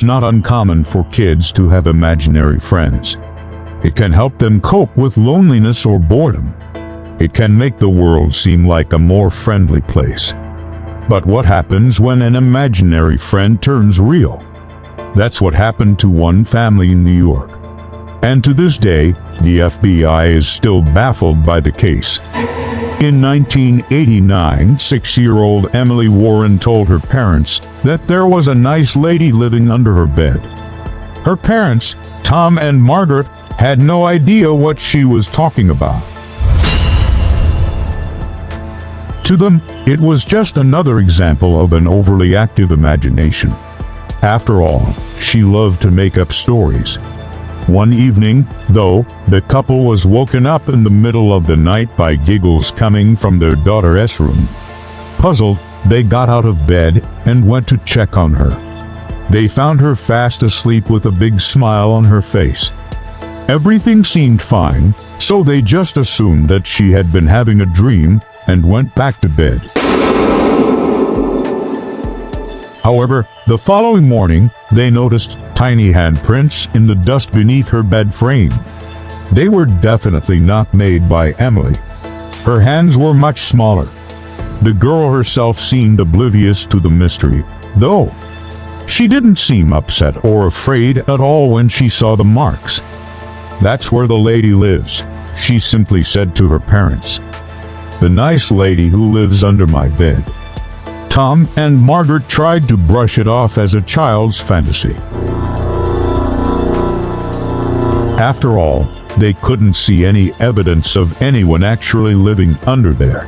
not uncommon for kids to have imaginary friends. It can help them cope with loneliness or boredom. It can make the world seem like a more friendly place. But what happens when an imaginary friend turns real? That's what happened to one family in New York. And to this day, the FBI is still baffled by the case. In 1989, 6-year-old Emily Warren told her parents that there was a nice lady living under her bed. Her parents, Tom and Margaret, had no idea what she was talking about. To them, it was just another example of an overly active imagination. After all, she loved to make up stories. One evening, though, the couple was woken up in the middle of the night by giggles coming from their daughter's room. Puzzled, they got out of bed and went to check on her. They found her fast asleep with a big smile on her face. Everything seemed fine, so they just assumed that she had been having a dream and went back to bed. However, the following morning, they noticed tiny handprints in the dust beneath her bed frame. They were definitely not made by Emily. Her hands were much smaller. The girl herself seemed oblivious to the mystery, though. She didn't seem upset or afraid at all when she saw the marks. "That's where the lady lives," she simply said to her parents. "The nice lady who lives under my bed." Tom and Margaret tried to brush it off as a child's fantasy. After all, they couldn't see any evidence of anyone actually living under there.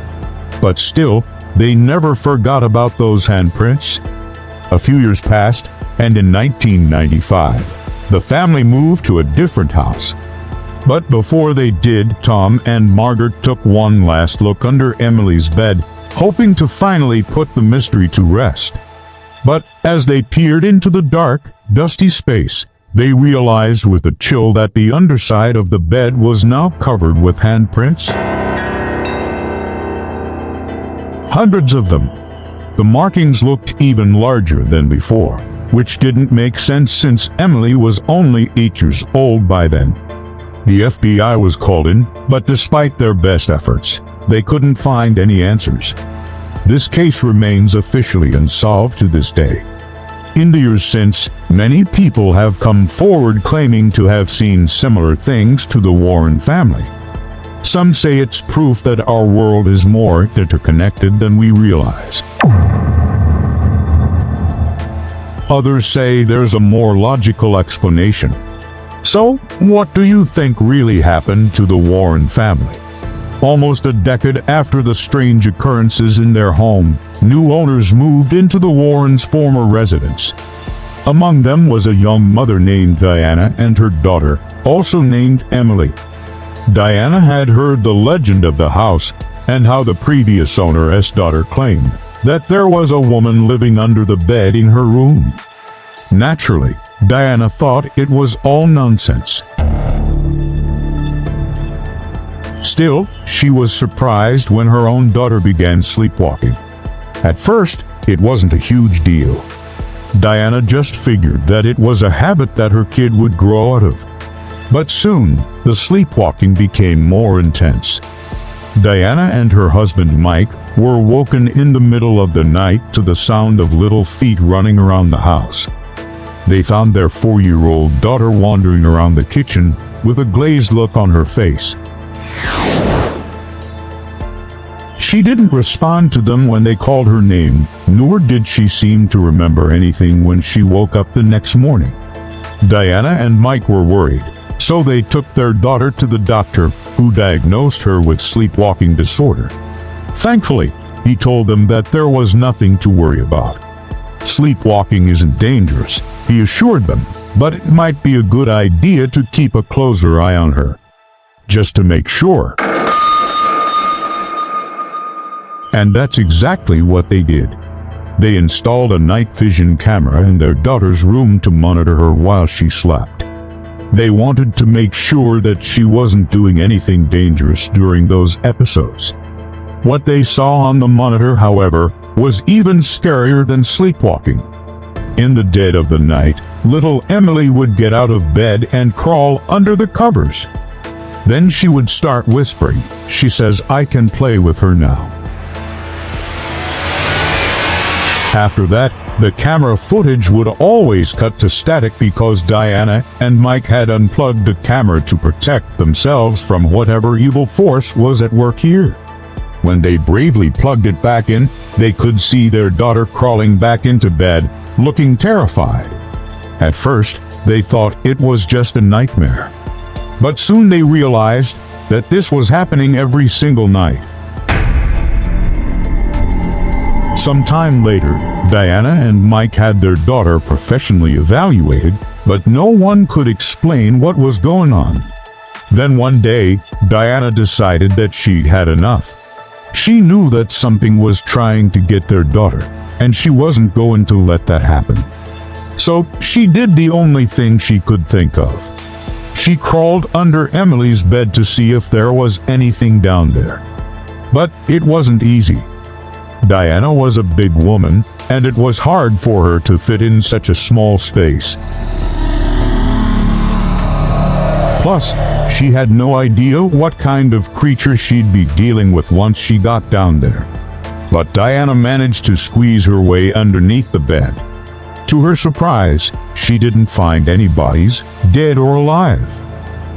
But still, they never forgot about those handprints. A few years passed, and in 1995, the family moved to a different house. But before they did, Tom and Margaret took one last look under Emily's bed, hoping to finally put the mystery to rest. But as they peered into the dark, dusty space, they realized with a chill that the underside of the bed was now covered with handprints. Hundreds of them. The markings looked even larger than before, which didn't make sense since Emily was only 8 years old by then. The FBI was called in, but despite their best efforts, they couldn't find any answers. This case remains officially unsolved to this day. In the years since, many people have come forward claiming to have seen similar things to the Warren family. Some say it's proof that our world is more interconnected than we realize. Others say there's a more logical explanation. So, what do you think really happened to the Warren family? Almost a decade after the strange occurrences in their home, new owners moved into the Warrens' former residence. Among them was a young mother named Diana and her daughter, also named Emily. Diana had heard the legend of the house and how the previous owner's daughter claimed that there was a woman living under the bed in her room. Naturally, Diana thought it was all nonsense. Still, she was surprised when her own daughter began sleepwalking. At first, it wasn't a huge deal. Diana just figured that it was a habit that her kid would grow out of. But soon, the sleepwalking became more intense. Diana and her husband Mike were woken in the middle of the night to the sound of little feet running around the house. They found their 4-year-old daughter wandering around the kitchen with a glazed look on her face. She didn't respond to them when they called her name, nor did she seem to remember anything when she woke up the next morning. Diana and Mike were worried, so they took their daughter to the doctor, who diagnosed her with sleepwalking disorder. Thankfully, he told them that there was nothing to worry about. Sleepwalking isn't dangerous, he assured them, but it might be a good idea to keep a closer eye on her, just to make sure. And that's exactly what they did. They installed a night vision camera in their daughter's room to monitor her while she slept. They wanted to make sure that she wasn't doing anything dangerous during those episodes. What they saw on the monitor, however, was even scarier than sleepwalking. In the dead of the night, little Emily would get out of bed and crawl under the covers. Then she would start whispering. She says, "I can play with her now." After that, the camera footage would always cut to static because Diana and Mike had unplugged the camera to protect themselves from whatever evil force was at work here. When they bravely plugged it back in, they could see their daughter crawling back into bed, looking terrified. At first, they thought it was just a nightmare. But soon they realized that this was happening every single night. Some time later, Diana and Mike had their daughter professionally evaluated, but no one could explain what was going on. Then one day, Diana decided that she'd had enough. She knew that something was trying to get their daughter, and she wasn't going to let that happen. So she did the only thing she could think of. She crawled under Emily's bed to see if there was anything down there. But it wasn't easy. Diana was a big woman, and it was hard for her to fit in such a small space. Plus, she had no idea what kind of creature she'd be dealing with once she got down there. But Diana managed to squeeze her way underneath the bed. To her surprise, she didn't find any bodies, dead or alive.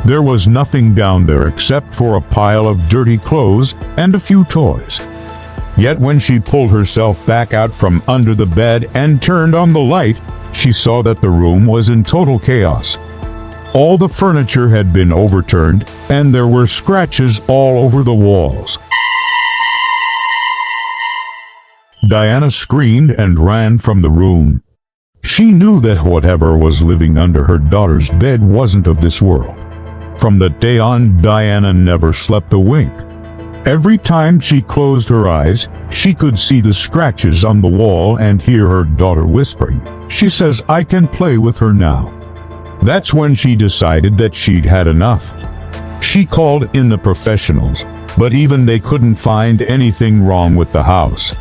There was nothing down there except for a pile of dirty clothes and a few toys. Yet when she pulled herself back out from under the bed and turned on the light, she saw that the room was in total chaos. All the furniture had been overturned, and there were scratches all over the walls. Diana screamed and ran from the room. She knew that whatever was living under her daughter's bed wasn't of this world. From that day on, Diana never slept a wink. Every time she closed her eyes, she could see the scratches on the wall and hear her daughter whispering. She says, "I can play with her now." That's when she decided that she'd had enough. She called in the professionals, but even they couldn't find anything wrong with the house.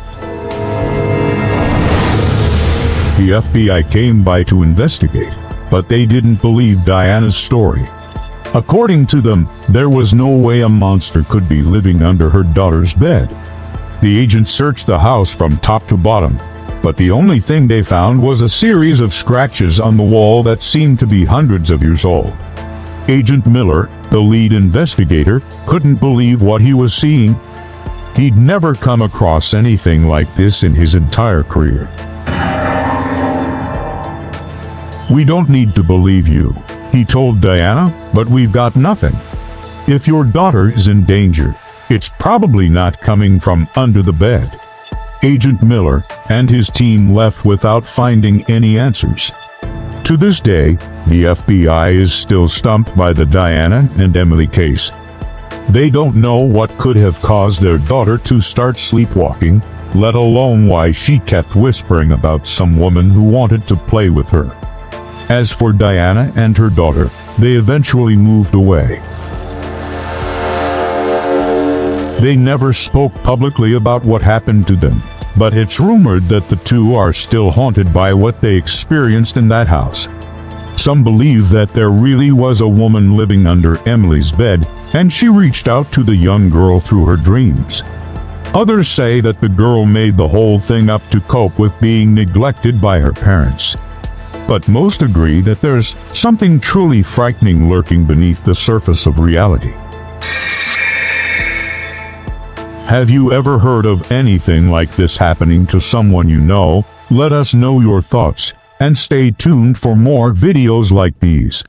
The FBI came by to investigate, but they didn't believe Diana's story. According to them, there was no way a monster could be living under her daughter's bed. The agents searched the house from top to bottom, but the only thing they found was a series of scratches on the wall that seemed to be hundreds of years old. Agent Miller, the lead investigator, couldn't believe what he was seeing. He'd never come across anything like this in his entire career. "We don't need to believe you," he told Diana, "but we've got nothing. If your daughter is in danger, it's probably not coming from under the bed." Agent Miller and his team left without finding any answers. To this day, the FBI is still stumped by the Diana and Emily case. They don't know what could have caused their daughter to start sleepwalking, let alone why she kept whispering about some woman who wanted to play with her. As for Diana and her daughter, they eventually moved away. They never spoke publicly about what happened to them, but it's rumored that the two are still haunted by what they experienced in that house. Some believe that there really was a woman living under Emily's bed, and she reached out to the young girl through her dreams. Others say that the girl made the whole thing up to cope with being neglected by her parents. But most agree that there's something truly frightening lurking beneath the surface of reality. Have you ever heard of anything like this happening to someone you know? Let us know your thoughts, and stay tuned for more videos like these.